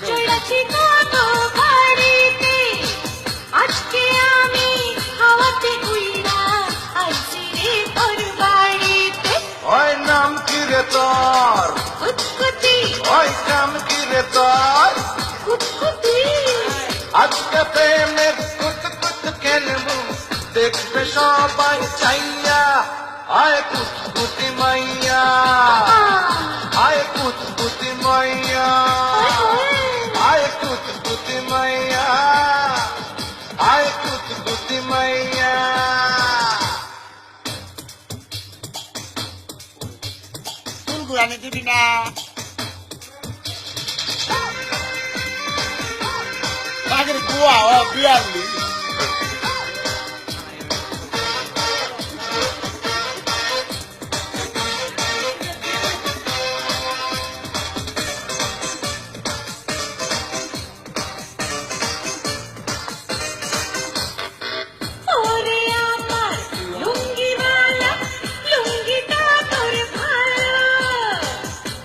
চড়াচ্ছি কত বাড়িতে, আজকে আমি হাওয়াতে উইরা আইছি রে তোর বাড়িতে। ওই নাম কি রে তোর? কুতকুতি, ওই নাম কি রে তোর? কুতকুতি, আজকে প্রেমের কুত কুত খেলবো, দেখবে সবাই চাইয়া। আয় কুতকুতি মাইয়া, আয় কুতকুতি মাইয়া, আয় কুতকুতি মাইয়া, আয় কুতকুতি মাইয়া। গুড়ানি দিবি না? আগের কুয়া ও বিয়ারলি ওরে আমার লুঙ্গিওয়ালা, লুঙ্গিটা তোর ভালো,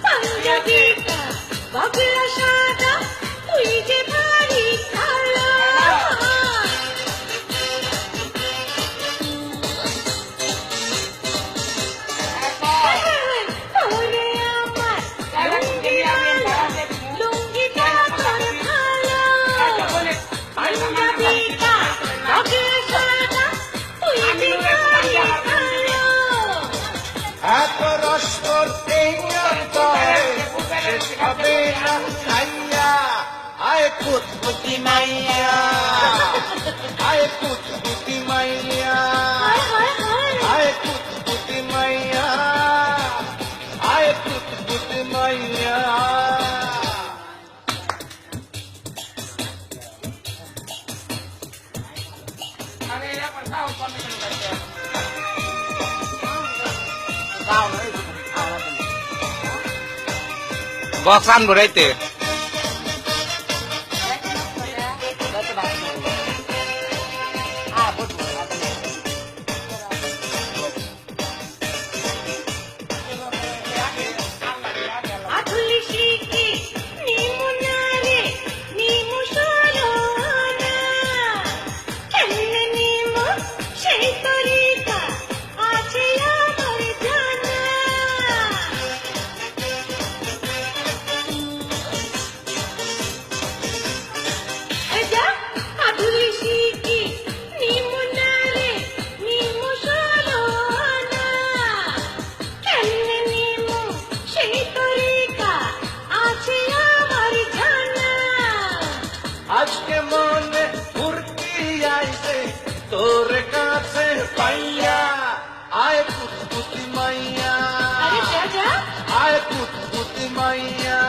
পাঞ্জাবিটা বাবলা সাদা, তুই যে ভারী কালো। ওরে আমার লুঙ্গিওয়ালা, লুঙ্গিটা তোর ভালো, পাঞ্জাবিটা বাবলা সাদা, তুই যে ভারী কালো। এত রসর এই অন্তরে শেষ হবে না খাইয়া। আয় কুতকুতি মাইয়া, আয় কুতকুতি মাইয়া, হায় হায় হায়, আয় কুতকুতি মাইয়া, আয় কুতকুতি মাইয়া। বক্স আনবো রাইতে। আধুলি শিখি নিমু নারে, নিমু সরোনা, কেমনে নিমু সেই তরিকা আছে আমার জানা। যা আধুলি শিখি নিমু নারে, নিমু সরোনা, কেমনে নিমু সেই তরিকা আছে আমার জানা। আজকে মনে ফুর্তি আইছে তোর কাছে পাইয়া। আয় কুতকুতি মাইয়া, আরে যা যা, আয় কুতকুতি মাইয়া,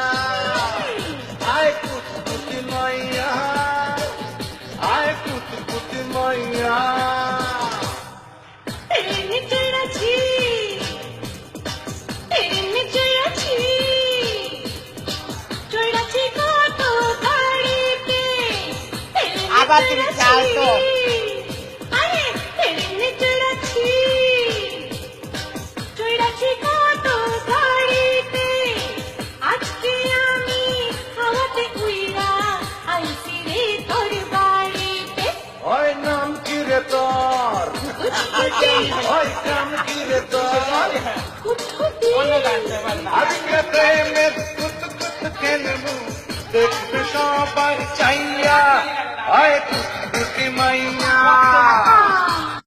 আয় কুতকুতি মাইয়া, আয় কুতকুতি মাইয়া। প্রেমে চড়াচ্ছি, প্রেমে চড়াচ্ছি, চড়াচ্ছি কত বাড়িতে, প্রেমে আবার তুমি চাও তো? আরে প্রেমে চড়াচ্ছি, চড়াচ্ছি কত বাড়িতে, আজকে আমি হাওয়াতে উইরা আইছি রে তোর বাড়িতে। ওই নাম কি রে তোর? কুতকুতি, ওই নাম কি রে তোর? কুতকুতি, আজকে প্রেমের কুত কুত খেলবো, দেখবে সবাই চাইয়া। আয় কুতকুতি মাইয়া,